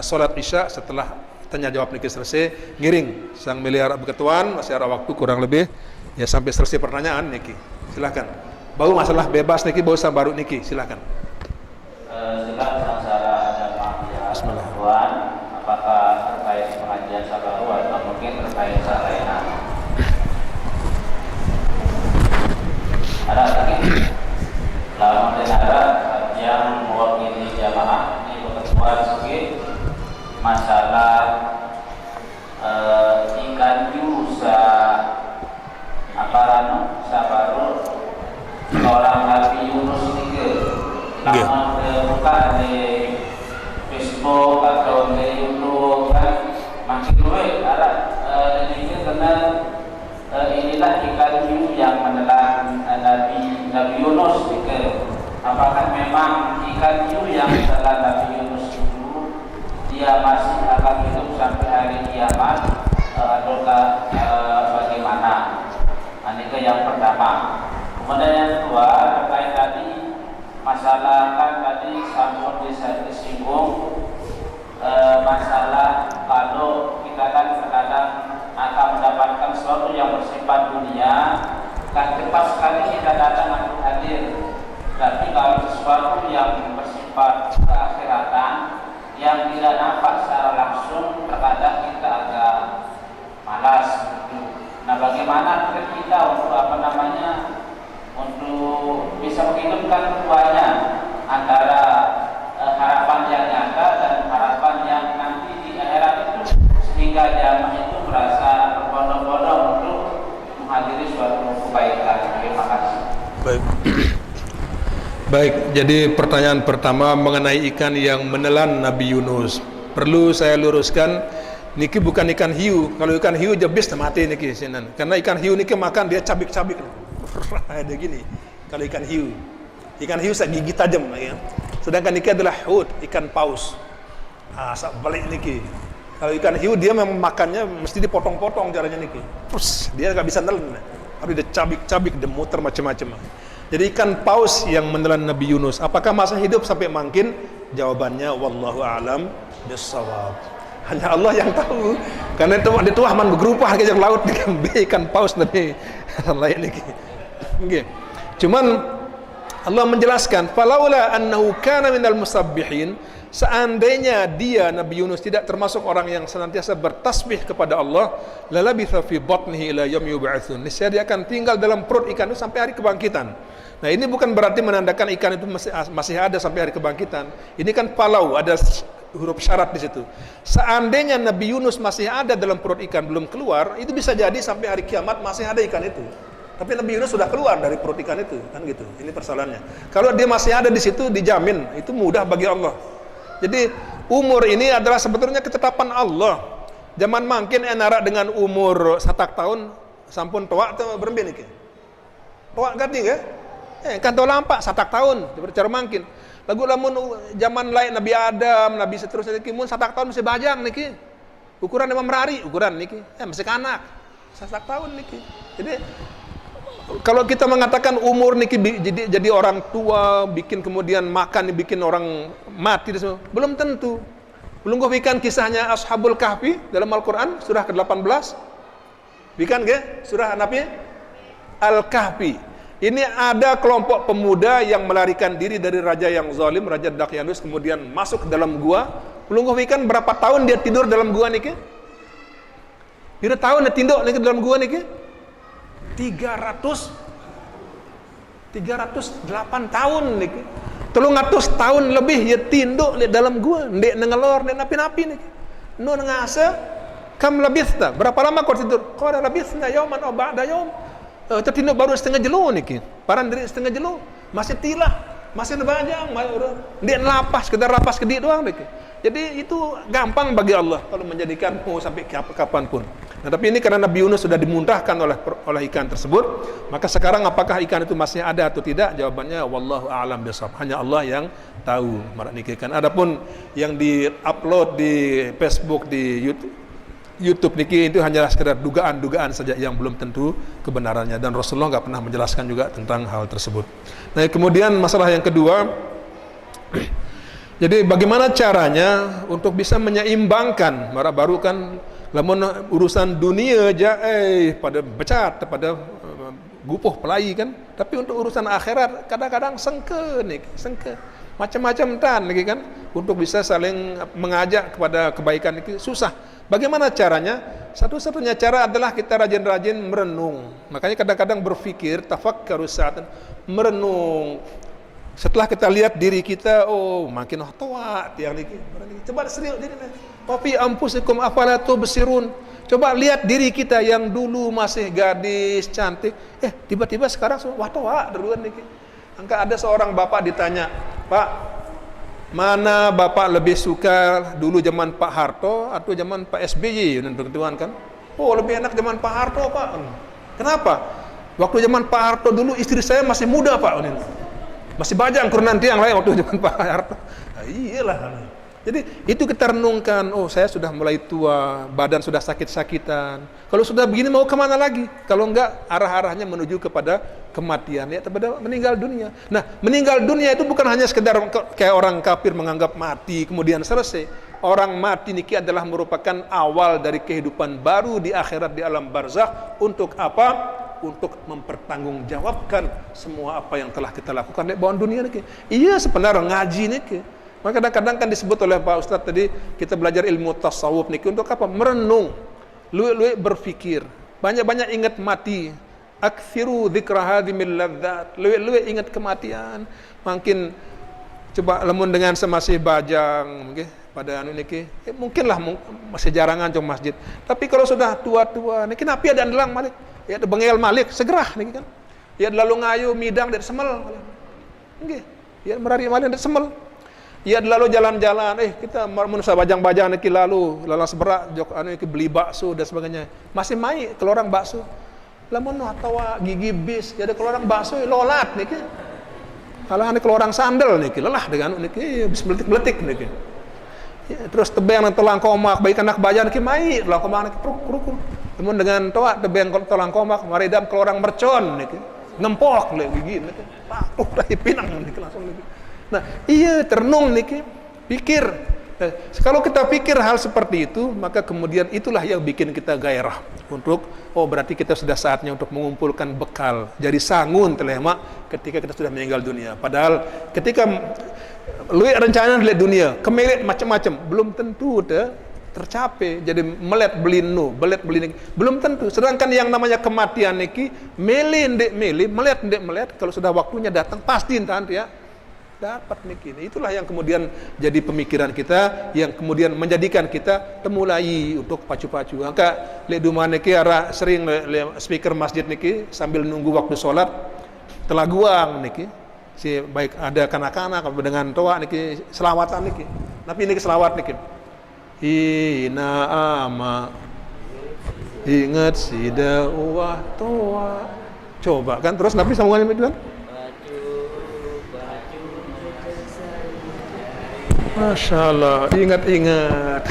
solat isya setelah tanya jawab niki selesai, ngiring sang miliar ketuaan, masih ada waktu kurang lebih ya sampai selesai pertanyaan niki. Silakan. Bau masalah bebas niki, bau baru niki, silakan. Silakan secara ada panggilan. Bismillah. Tuan, apakah terkait pengajian sabaru atau mungkin terkait sarena? Ada lagi? Lalu ada yang mewakili jamaah ini berketua sedikit masalah ikan yusa aparano sabaru seorang Nabi Yunus ini namun bukan di Facebook atau di YouTube kan makin duit ada ini karena inilah ikan hiu yang menelan Nabi Yunus gitu. Apakah memang ikan hiu yang menelan Nabi Yunus itu dia masih akan hidup sampai hari kiamat ataukah bagaimana? Ini yang pertama. Kemudian yang kedua terkait tadi masalah kan tadi Sampun disinggung masalah kalau kita kan terkadang akan mendapatkan sesuatu yang bersifat dunia kan cepat sekali kita datang untuk hadir. Tapi kalau sesuatu yang bersifat keakhiratan yang tidak nampak secara langsung terkadang kita agak malas gitu. Nah bagaimana kita untuk untuk bisa menghidupkan keduanya antara harapan yang nyata dan harapan yang nanti di akhirat itu sehingga jamaah itu merasa berbondong-bondong untuk menghadiri suatu kebaikan. Terima kasih. Baik. Baik, jadi pertanyaan pertama mengenai ikan yang menelan Nabi Yunus. Perlu saya luruskan, niki bukan ikan hiu. Kalau ikan hiu jebis mati niki sinan. Karena ikan hiu niki makan dia cabik-cabik. Ada gini. Kalau ikan hiu saya gigi tajam ya. Sedangkan niki adalah hut, ikan paus. Balik niki. Kalau ikan hiu dia memang makannya mesti dipotong-potong caranya niki. Terus dia nggak bisa nelen. Harus dia cabik-cabik, dia muter macam-macam. Jadi ikan paus yang menelan Nabi Yunus, apakah masih hidup sampai makin? Jawabannya wallahu a'lam bissawab. Hanya Allah yang tahu. Karena itu aman bergerupah ke laut ikan paus Nabi lain lagi. Nggih. Cuman Allah menjelaskan, falaula annahu kana minal musabbihin, seandainya dia Nabi Yunus tidak termasuk orang yang senantiasa bertasbih kepada Allah, lalabitha fi batnihi ila yaumi yub'atsun. Niscaya dia akan tinggal dalam perut ikan itu sampai hari kebangkitan. Nah, ini bukan berarti menandakan ikan itu masih ada sampai hari kebangkitan. Ini kan falau, ada huruf syarat di situ. Seandainya Nabi Yunus masih ada dalam perut ikan belum keluar, itu bisa jadi sampai hari kiamat masih ada ikan itu. Tapi Nabi Yunus sudah keluar dari perut ikan itu, kan gitu. Ini persoalannya. Kalau dia masih ada di situ, dijamin itu mudah bagi Allah. Jadi umur ini adalah sebetulnya ketetapan Allah. zaman mangkin narak dengan umur 1 tahun sampun tua atau berembi niki. Tua ganti ke? Kan tua lampak 1 tahun cara mangkin. Lagu lamun zaman lain Nabi Adam, Nabi seterusnya niki mun 1 tahun masih bajang niki. Ukuran Imam Rari ukuran niki. Masih kanak. 1 tahun niki. Jadi kalau kita mengatakan umur niki jadi orang tua, bikin kemudian makan bikin orang mati, belum tentu. Belum kau bikin kisahnya Ashabul Kahfi dalam Al-Quran surah ke-18. Bikin ke? Surah Nabi Al-Kahfi. Ini ada kelompok pemuda yang melarikan diri dari raja yang zalim, Raja Daqyanus, kemudian masuk ke dalam gua. Belum kau bikin berapa tahun dia tidur dalam gua niki? Berapa tahun dia tidur niki dalam gua niki? 308 tahun niki. 300 tahun lebih ya tinduk di dalam gua, ndek nengelor, ndek napi-napi niki. Nu ngasa kam labithta. Berapa lama kau tidur? Qala labithna yauman aw ba'da yaum. Tertinduk baru setengah jelo niki. Paran dari setengah jelo, masih tilah, masih nebajang, ndek lapas, sekedar lapas kedik doang niki. Jadi itu gampang bagi Allah kalau menjadikan sampai kapanpun. Nah, tapi ini karena Nabi Yunus sudah dimuntahkan oleh ikan tersebut, maka sekarang apakah ikan itu masih ada atau tidak? Jawabannya wallahu a'lam bishawab. Hanya Allah yang tahu. Kan. Adapun yang di-upload di Facebook, di YouTube niki itu hanya sekedar dugaan-dugaan saja yang belum tentu kebenarannya, dan Rasulullah nggak pernah menjelaskan juga tentang hal tersebut. Nah, kemudian masalah yang kedua, jadi bagaimana caranya untuk bisa menyeimbangkan baru kan lamun urusan dunia aja pada becat pada gupuh pelai kan, tapi untuk urusan akhirat kadang-kadang sengke macam-macam tan lagi kan, untuk bisa saling mengajak kepada kebaikan itu susah. Bagaimana caranya? Satu-satunya cara adalah kita rajin-rajin merenung. Makanya kadang-kadang berpikir tafakkarus sa'atan, merenung. Setelah kita lihat diri kita, makin tua tiang niki. Coba serius diri. Tapi ampusikum afala tubsirun. Coba lihat diri kita yang dulu masih gadis cantik, tiba-tiba sekarang wah tua duluan niki. Angka ada seorang bapak ditanya, "Pak, mana bapak lebih suka dulu zaman Pak Harto atau zaman Pak SBY?" Tentuan kan. Lebih enak zaman Pak Harto, Pak. Kenapa? Waktu zaman Pak Harto dulu istri saya masih muda, Pak. Masih bajang kurang nanti yang lain waktu zaman Pak Harto. Iyalah. Jadi itu kita renungkan, saya sudah mulai tua, badan sudah sakit-sakitan. Kalau sudah begini mau kemana lagi? Kalau enggak, arah-arahnya menuju kepada kematian, ya kepada meninggal dunia. Nah, meninggal dunia itu bukan hanya sekedar kayak orang kafir menganggap mati kemudian selesai. Orang mati niki adalah merupakan awal dari kehidupan baru di akhirat, di alam barzakh. Untuk apa? Untuk mempertanggungjawabkan semua apa yang telah kita lakukan di bawah dunia niki. Iya, sebenarnya ngaji niki. Maka kadang-kadang kan disebut oleh Pak Ustadz tadi, kita belajar ilmu tasawuf niki untuk apa? Merenung, luwe berpikir, banyak-banyak ingat mati. Aktsiru dzikra hadhimil ladzat, luwe ingat kematian. Mungkin coba lemun dengan semasih bajang, mungkin pada anu niki, mungkinlah masih jarangan ke masjid. Tapi kalau sudah tua-tua, niki napi ada andelang malik, ya ada bengel malik, segerah niki kan. Ya lalu ngayu midang dari semel. Nggih, ya merari malik dari semel. Ya lalu jalan-jalan, kita manusia bajang-bajang niki lalu lalas berak jok anu niki beli bakso dan sebagainya. Masih mai kelorang bakso. Lamun atawa gigi bis, ya ada kelorang bakso lolat niki. Halah ane kelorang sandal niki, lelah dengan niki bis meletik-meletik niki. Ya, terus tebeng nang tolang komak, baik anak bajan niki mai tolang komak niki kruk. Namun dengan toa tebeng tolang komak, maridam kelorang mercon niki. Ngempok le gigi niki. Dari pinang niki langsung niki. Nah, iya terenung niki, pikir. Nah, kalau kita pikir hal seperti itu, maka kemudian itulah yang bikin kita gairah untuk berarti kita sudah saatnya untuk mengumpulkan bekal. Jadi sangun telema ketika kita sudah meninggal dunia. Padahal ketika lu rencana lihat dunia, kemelet macam-macam, belum tentu tercapai. Jadi belet beli belum tentu. Sedangkan yang namanya kematian niki melet kalau sudah waktunya datang pasti entar ya dapat niki. Itulah yang kemudian jadi pemikiran kita, yang kemudian menjadikan kita temulai untuk pacu-pacu. Angka le dumah niki ara sering le speaker masjid niki sambil nunggu waktu sholat telah guang niki. Si baik ada kanak-kanak dengan toa niki selawatan niki. Tapi niki selawat niki. hina ama, ingat si dakwah toa. Coba kan, terus Nabi sambungannya bilang, Masya Allah, ingat-ingat.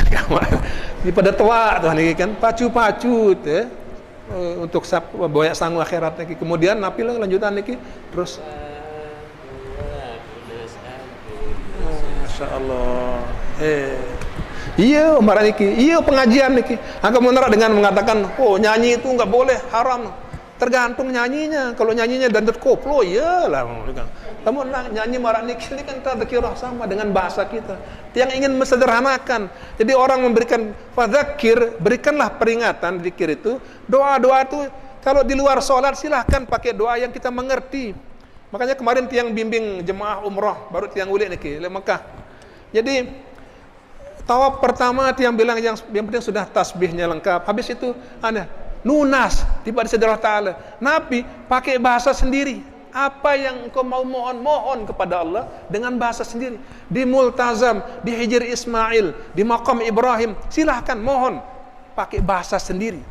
Di pada tua tuh nih kan, pacu-pacu ya, untuk banyak sanggup akhirat nih. Kemudian Nabi lanjutan nih, terus Masya Allah. Iya marah niki, iya pengajian niki. Angka menerak dengan mengatakan, oh nyanyi itu nggak boleh, haram. Tergantung nyanyinya. Kalau nyanyinya dan koplo, ya lah. Kamu nyanyi marah niki ini kan tadzkirah sama dengan bahasa kita. Yang ingin mesederhanakan. Jadi orang memberikan fadzakir, berikanlah peringatan zikir itu. Doa-doa itu kalau di luar sholat silahkan pakai doa yang kita mengerti. Makanya kemarin tiang bimbing jemaah umrah baru tiang ulik niki di Mekah. Jadi tawaf pertama tiang bilang yang penting sudah tasbihnya lengkap. Habis itu ada nunas tiba di Allah Ta'ala. Nabi pakai bahasa sendiri. Apa yang engkau mau mohon kepada Allah dengan bahasa sendiri. Di Multazam, di Hijr Ismail, di Maqam Ibrahim, silahkan mohon pakai bahasa sendiri.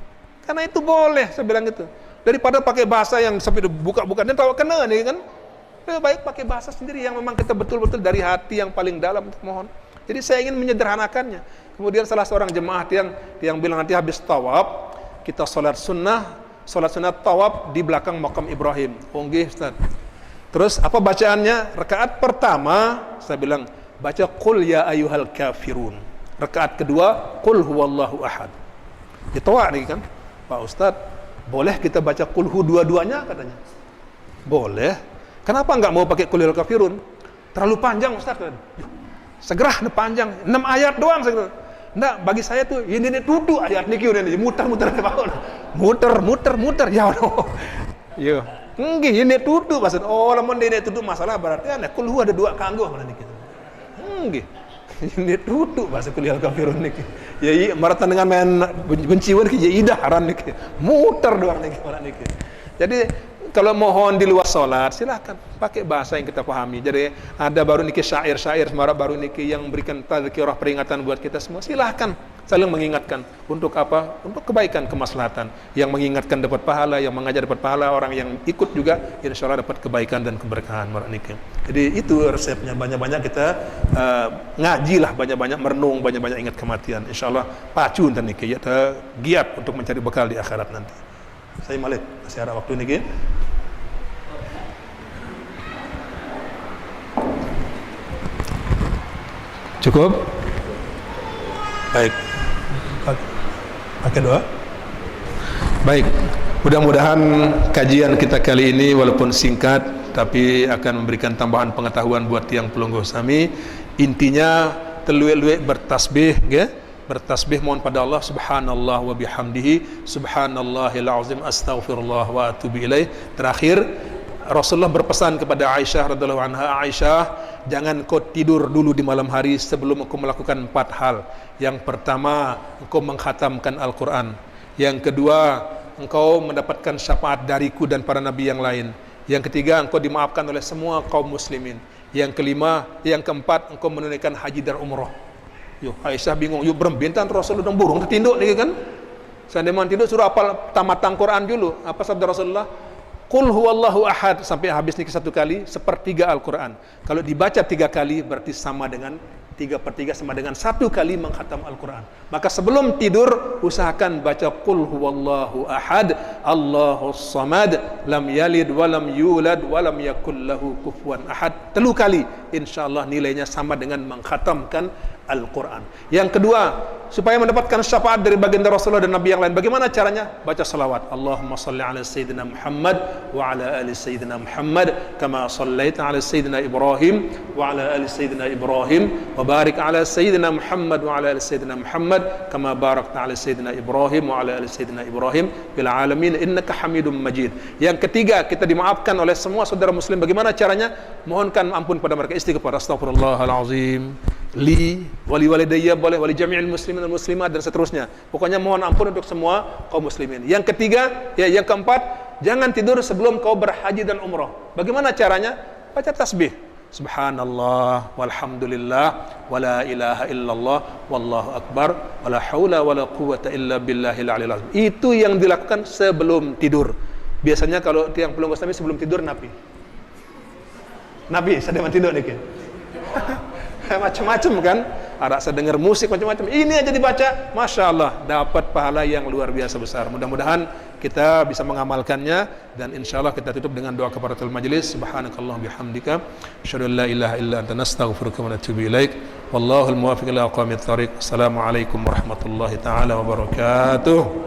Karena itu boleh, saya bilang gitu. Daripada pakai bahasa yang sampai buka-buka dan tahu kena nih kan. Lebih baik pakai bahasa sendiri yang memang kita betul-betul dari hati yang paling dalam untuk mohon. Jadi saya ingin menyederhanakannya. Kemudian salah seorang jemaah yang bilang nanti habis tawaf kita salat sunnah tawaf di belakang makam Ibrahim. Oh nggih Ustaz. Terus apa bacaannya? Rakaat pertama saya bilang baca qul ya ayyuhal kafirun. Rakaat kedua qul huwallahu ahad. Ditawak nih kan. Pak Ustaz, boleh kita baca qul hu dua-duanya katanya? Boleh. Kenapa enggak mau pakai qul huwal kafirun? Terlalu panjang Ustaz. Segerah panjang, 6 ayat doang saya. Enggak, bagi saya tuh ini duduk ayat niki udah muter-muter muter ya no. Yo. Nggih ini duduk maksud. Oh, lamun ini duduk masalah berarti ana qul hu ada dua kanggo mana niki. Nggih. Ini duduk bahasa kuliah kafirun niki. Ya iya maratan dengan main benciwan ki ya idah haran niki. Muter doang niki mana niki. Jadi kalau mohon di luar sholat silahkan pakai bahasa yang kita pahami. Jadi ada baru niki syair-syair semarak baru niki yang memberikan tadzkirah peringatan buat kita semua. Silahkan saling mengingatkan untuk apa? Untuk kebaikan, kemaslahatan. Yang mengingatkan dapat pahala, yang mengajar dapat pahala, orang yang ikut juga insya Allah dapat kebaikan dan keberkahan marak niki. Jadi itu resepnya, banyak-banyak kita ngajilah, banyak-banyak merenung, banyak-banyak ingat kematian. Insya Allah pacu dan niki ya giat untuk mencari bekal di akhirat nanti. Saya malik masih ada waktu niki. Cukup? Baik. Pakai doa? Baik. Mudah-mudahan kajian kita kali ini walaupun singkat tapi akan memberikan tambahan pengetahuan buat tiang pelungguh sami. Intinya teluik-luik bertasbih ya. Bertasbih mohon pada Allah subhanallah wa bihamdihi subhanallahil azim astaghfirullah wa atubu ilaih. Terakhir Rasulullah berpesan kepada Aisyah radhiyallahu anha, Aisyah, jangan kau tidur dulu di malam hari sebelum engkau melakukan 4 hal. Yang pertama, engkau mengkhatamkan Al-Quran. Yang kedua, engkau mendapatkan syafaat dariku dan para nabi yang lain. Yang ketiga, engkau dimaafkan oleh semua kaum muslimin. Yang kelima, yang keempat, engkau menunaikan haji dan umrah. Yo, Aisyah bingung, yuk berembintan Rasulullah dan burung tertinduk nih kan. Seandainya tidur suruh apal tamatang Quran dulu. Apa sabda Rasulullah? Qul huwallahu ahad sampai habis niki 1 kali 1/3 Al-Quran. Kalau dibaca 3 kali berarti sama dengan 3/3 sama dengan 1 kali mengkhatam Al-Quran. Maka sebelum tidur usahakan baca Qul huwallahu ahad, Allahus samad, lam yalid walam yulad walam yakul lahu kufuwan ahad. 3 kali insyaallah nilainya sama dengan mengkhatamkan Al-Quran. Yang kedua, supaya mendapatkan syafaat dari baginda Rasulullah dan Nabi yang lain, bagaimana caranya? Baca salawat. Allahumma salli ala Sayyidina Muhammad wa ala ali Sayyidina Muhammad kama sallaita ala Sayyidina Ibrahim wa ala ali Sayyidina Ibrahim wa barik ala Sayyidina Muhammad wa ala ali Sayyidina Muhammad kama barakta ala Sayyidina Ibrahim wa ala ali Sayyidina Ibrahim bil alamin innaka Hamidum Majid. Yang ketiga, kita dimaafkan oleh semua saudara muslim. Bagaimana caranya? Mohonkan ampun pada mereka, istighfar, astaghfirullahalazim li wali walidayya, boleh wali jami'il muslimin dan muslimat dan seterusnya. Pokoknya mohon ampun untuk semua kaum muslimin. Yang ketiga, yang keempat, jangan tidur sebelum kau berhaji dan umrah. Bagaimana caranya? Baca tasbih subhanallah walhamdulillah wala ilaha illallah wallahu akbar wala haula wala quwwata illa billahil aliyil azim. Itu yang dilakukan sebelum tidur. Biasanya kalau tiang pelunggus Nabi sebelum tidur Nabi sedang tidur dikit. Macam-macam kan, ada saya dengar musik macam-macam, ini aja dibaca, masya Allah dapat pahala yang luar biasa besar. Mudah-mudahan kita bisa mengamalkannya, dan insya Allah kita tutup dengan doa kafaratul majlis. Subhanakallah bihamdika asyhadu an la ilaha illa anta nastaghfiruka wa natubu ilaik. Wallahul muwaffiq ila aqwamit thariq. Assalamualaikum warahmatullahi taala wabarakatuh.